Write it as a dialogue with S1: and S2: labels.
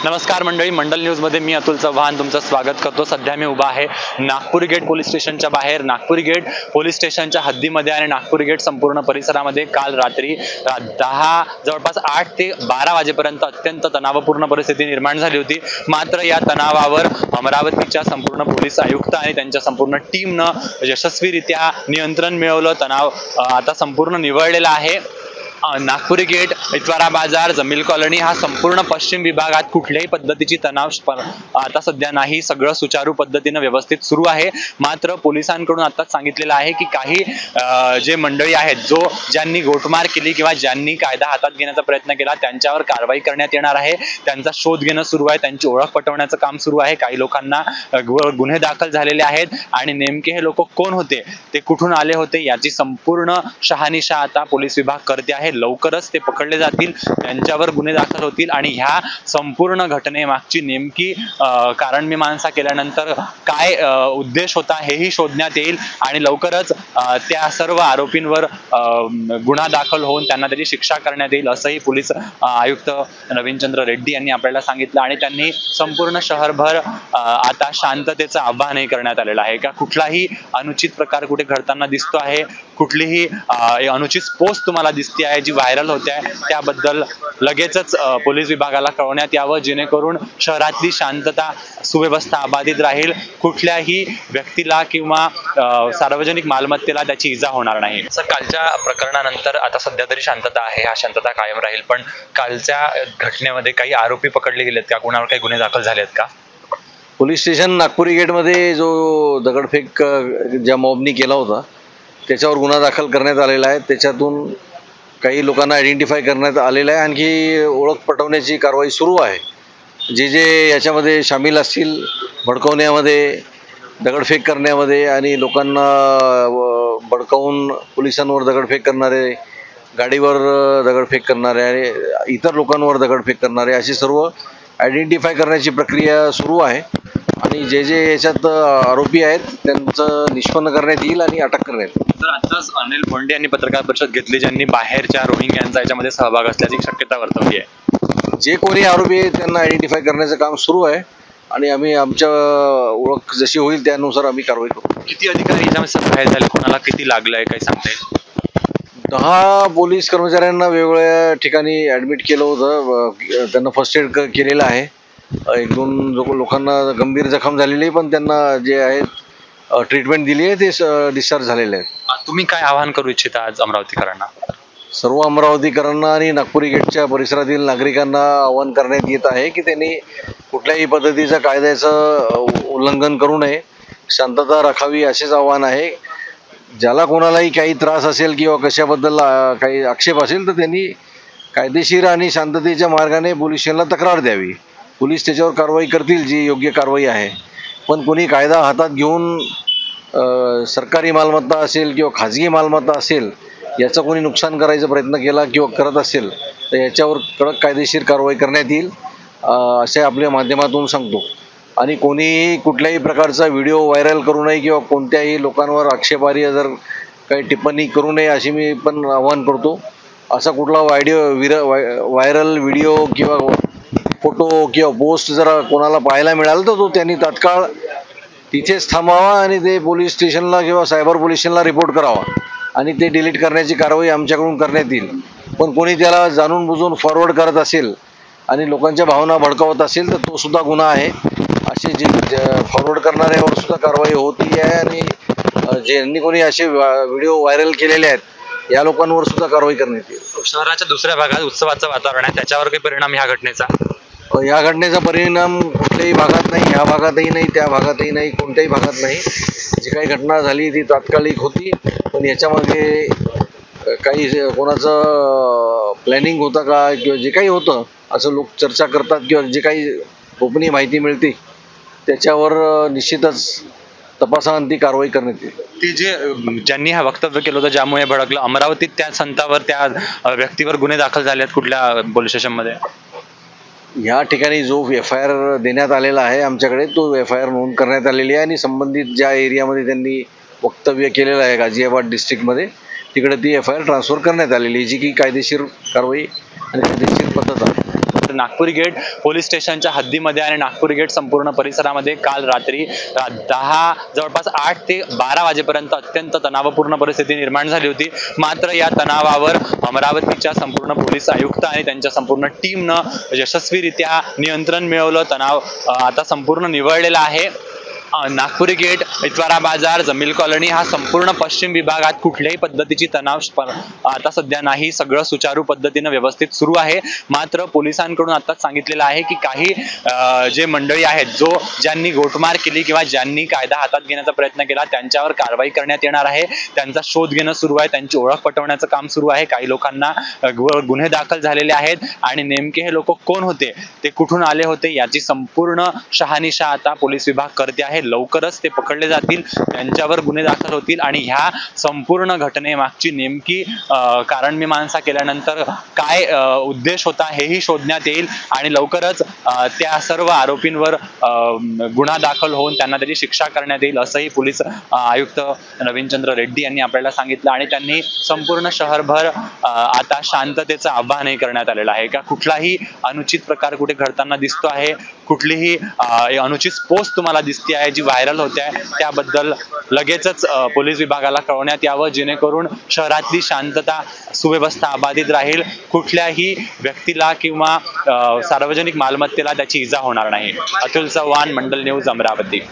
S1: नमस्कार मंडळी, मंडल न्यूजमध्ये मी अतुल चव्हाण तुमचं स्वागत करतो। सध्या मी उभा आहे नागपुरी गेट पोलीस स्टेशनच्या बाहेर। नागपुरी गेट पोलीस स्टेशनच्या हद्दीमध्ये आणि नागपुरी गेट संपूर्ण परिसरामध्ये काल रात्री 10 जवळपास 8 ते 12 वाजेपर्यंत अत्यंत तणावपूर्ण परिस्थिती निर्माण झाली होती। मात्र या तणावावर अमरावतीच्या संपूर्ण पोलीस आयुक्त आणि त्यांच्या संपूर्ण टीमनं यशस्वीरित्या नियंत्रण मिळवलं। तणाव आता संपूर्ण निवळलेला आहे। नागपुरी गेट, इतवारा बाजार, जमील कॉलनी हा संपूर्ण पश्चिम विभागात कुठल्याही पद्धतीची तणाव आता सध्या नाही। सगळं सुचारू पद्धतीने व्यवस्थित सुरू आहे। मात्र पोलिसांकडून आताच सांगितलेलं आहे की काही जे मंडळी आहेत ज्यांनी गोटमार केली किंवा ज्यांनी कायदा हातात घेण्याचा प्रयत्न केला त्यांच्यावर कारवाई करण्यात येणार आहे। त्यांचा शोध घेणं सुरू आहे, त्यांची ओळख पटवण्याचं काम सुरू आहे। काही लोकांना गुन्हे दाखल झालेले आहेत आणि नेमके हे लोक कोण होते, ते कुठून आले होते याची संपूर्ण शहानिशा आता पोलीस विभाग करते आहे। लवकरच ते पकडले जातील, त्यांच्यावर गुन्हे दाखल होतील आणि ह्या संपूर्ण घटनेमागची नेमकी कारण मीमांसा केल्यानंतर काय उद्देश होता हेही शोधण्यात येईल आणि लवकरच त्या सर्व आरोपींवर गुन्हा दाखल होऊन त्यांना त्याची शिक्षा करण्यात येईल असंही पोलीस आयुक्त रवींद्रचंद्र रेड्डी यांनी आपल्याला सांगितलं। आणि त्यांनी संपूर्ण शहरभर आता शांततेचं आवाहनही करण्यात आलेलं आहे। का कुठलाही अनुचित प्रकार कुठे घडताना दिसतो आहे, कुठलीही अनुचित पोस्ट तुम्हाला दिसते आहे जी व्हायरल होते आहे, त्याबद्दल लगेचच पोलीस विभागाला कळवण्यात यावं, जेणेकरून शहरातली शांतता सुव्यवस्था अबाधित राहील, कुठल्याही व्यक्तीला किंवा सार्वजनिक मालमत्तेला त्याची इजा होणार नाही। कालच्या प्रकरणानंतर आता सध्या तरी शांतता आहे, हा शांतता कायम राहील। पण कालच्या घटनेमध्ये काही आरोपी पकडले गेलेत का, कुणावर काही गुन्हे दाखल झालेत का?
S2: पोलीस स्टेशन नागपुरी गेटमध्ये जो दगडफेक ज्या मॉबनी केला होता त्याच्यावर गुन्हा दाखल करण्यात आलेला आहे। त्याच्यातून काही लोकांना आयडेंटिफाय करण्यात आलेलं आहे। आणखी ओळख पटवण्याची कारवाई सुरू आहे। जे याच्यामध्ये सामील असतील, भडकवण्यामध्ये, दगडफेक करण्यामध्ये आणि लोकांना भडकावून पोलिसांवर दगडफेक करणारे, गाडीवर दगडफेक करणारे आणि इतर लोकांवर दगडफेक करणारे असे सर्व आयडेंटिफाय करण्याची प्रक्रिया सुरू आहे। आणि जे याच्यात आरोपी आहेत त्यांचं निष्पन्न करण्यात येईल आणि अटक करण्यात येईल।
S1: तर आताच अनिल बोंडे यांनी पत्रकार परिषद घेतली, ज्यांनी बाहेरच्या रोहिंग्यांचा याच्यामध्ये सहभाग असल्याची शक्यता वर्तवली आहे।
S2: जे कोणी आरोपी आहेत त्यांना आयडेंटिफाय करण्याचं काम सुरू आहे आणि आम्ही आमच्या ओळख जशी होईल त्यानुसार आम्ही कारवाई करू।
S1: किती अधिकारी याच्यामध्ये सहभागी झाले, कोणाला किती लागलंय काही सांगता येईल?
S2: 10 पोलीस कर्मचाऱ्यांना वेगवेगळ्या ठिकाणी ॲडमिट केलं होतं, त्यांना फर्स्ट एड केलेलं आहे। 1-2 लोकांना गंभीर जखम झालेली, पण त्यांना जे आहेत ट्रीटमेंट दिली आहे ते डिस्चार्ज झालेले आहेत।
S1: तुम्ही काय आवाहन करू इच्छिता आज अमरावतीकरांना?
S2: सर्व अमरावतीकरांना आणि नागपुरी गेटच्या परिसरातील नागरिकांना आवाहन करण्यात येत आहे की त्यांनी कुठल्याही पद्धतीचं कायद्याचं उल्लंघन करू नये, शांतता राखावी असेच आवाहन आहे। ज्याला कोणालाही काही त्रास असेल किंवा कशाबद्दल काही आक्षेप असेल तर त्यांनी कायदेशीर आणि शांततेच्या मार्गाने पोलीस स्टेशनला तक्रार द्यावी। पोलीस त्याच्यावर कारवाई करतील जी योग्य कारवाई आहे। पण कोणी कायदा हातात घेऊन सरकारी मालमत्ता असेल किंवा खाजगी मालमत्ता असेल याचा कोणी नुकसान करायचा प्रयत्न केला किंवा करत असेल तर याच्यावर कडक कायदेशीर कारवाई करण्यात येईल असे आपल्या माध्यमातून सांगतो। आणि कोणीही कुठल्याही प्रकारचा व्हिडिओ व्हायरल करू नये किंवा कोणत्याही लोकांवर आक्षेपार्ह जर काही टिप्पणी करू नये अशी मी पण आवाहन करतो। असा कुठला व्हायरल व्हिडिओ किंवा फोटो किंवा पोस्ट जर कोणाला पाहायला मिळालं तर तो त्यांनी तात्काळ तिथेच थांबावा आणि ते पोलीस स्टेशनला किंवा सायबर पोलीस स्टेशनला रिपोर्ट करावा आणि ते डिलीट करण्याची कारवाई आमच्याकडून करण्यात येईल। पण कोणी त्याला जाणून बुजून फॉरवर्ड करत असेल आणि लोकांच्या भावना भडकावत असेल तर तो सुद्धा गुन्हा आहे। असे जे फॉरवर्ड करणाऱ्यावर सुद्धा कारवाई होती आहे आणि ज्यांनी कोणी असे व्हिडिओ व्हायरल केलेले आहेत या लोकांवर सुद्धा कारवाई करण्यात येईल।
S1: शहराच्या दुसऱ्या भागात उत्सवाचं वातावरण आहे, त्याच्यावर काही परिणाम ह्या घटनेचा?
S2: या घटनेचा परिणाम कुठल्याही भागात नाही, ह्या भागातही नाही, त्या भागातही नाही, कोणत्याही भागात नाही। जी काही घटना झाली ती तात्कालिक होती, पण याच्यामध्ये काही कोणाचं प्लॅनिंग होतं का किंवा जे काही होतं असं लोक चर्चा करतात किंवा जे काही गोपनीय माहिती मिळते त्याच्यावर निश्चितच तपासाअंती कारवाई करण्यात येईल।
S1: ते ज्यांनी हा वक्तव्य केलं होतं ज्यामुळे भडकलं, अमरावतीत त्या संतावर त्या व्यक्तीवर गुन्हे दाखल झाले आहेत कुठल्या पोलीस स्टेशनमध्ये?
S2: या ठिकाणी जो FIR देण्यात आलेला आहे आमच्याकडे तो FIR नोंद करण्यात आलेली आहे आणि संबंधित ज्या एरियामध्ये त्यांनी वक्तव्य केलेलं आहे गाझियाबाद डिस्ट्रिक्टमध्ये तिकडे ती FIR ट्रान्सफर करण्यात आलेली जी की कायदेशीर कारवाई आणि कायदेशीर पद्धत आहे।
S1: नागपुरी गेट पोलीस स्टेशनच्या हद्दीमध्ये आणि नागपुरी गेट संपूर्ण परिसरामध्ये काल रात्री जवळपास 8 ते 12 वाजेपर्यंत अत्यंत तणावपूर्ण परिस्थिती निर्माण झाली होती। मात्र या तणावावर अमरावतीच्या संपूर्ण पोलीस आयुक्त आणि त्यांच्या संपूर्ण टीमनं यशस्वीरित्या नियंत्रण मिळवलं। तणाव आता संपूर्ण निवळलेला आहे। नागपुरी गेट, इतवारा बाजार, जमील कॉलनी हा संपूर्ण पश्चिम विभागात कुठल्याही पद्धतीची तणाव आता सध्या नाही, सगळं सुचारू पद्धतीने व्यवस्थित सुरू आहे। मात्र पोलिसांकडून आताच सांगितलेलं आहे की काही जे मंडळी आहेत ज्यांनी गोटमार केली किंवा ज्यांनी कायदा हातात घेण्याचा प्रयत्न केला त्यांच्यावर कारवाई करण्यात येणार आहे। त्यांचा शोध घेणं सुरू आहे, त्यांची ओळख पटवण्याचं काम सुरू आहे। काही लोकांना गुन्हे दाखल झालेले आहेत आणि नेमके हे लोक कोण होते, ते कुठून आले होते याची संपूर्ण शहानिशा आता पोलीस विभाग करते आहे। लवकरच ते पकडले जातील, त्यांच्यावर गुन्हे दाखल होतील आणि ह्या संपूर्ण घटनेमागची नेमकी कारण मीमांसा केल्यानंतर काय उद्देश होता हेही शोधण्यात येईल आणि लवकरच त्या सर्व आरोपींवर गुन्हा दाखल होऊन त्यांना त्याची शिक्षा करण्यात येईल असंही पोलीस आयुक्त रवींद्रचंद्र रेड्डी यांनी आपल्याला सांगितलं। आणि त्यांनी संपूर्ण शहरभर आता शांततेचं आवाहनही करण्यात आलेलं आहे का कुठलाही अनुचित प्रकार कुठे घडताना दिसतो आहे, कुठलीही अनुचित पोस्ट तुम्हाला दिसते आहे जी व्हायरल होते आहे, त्याबद्दल लगेचच पोलीस विभागाला कळवण्यात यावं, जेणेकरून शहरातली शांतता सुव्यवस्था अबाधित राहील, कुठल्याही व्यक्तीला किंवा सार्वजनिक मालमत्तेला त्याची इजा होणार नाही। अतुल चव्हाण, मंडल न्यूज, अमरावती।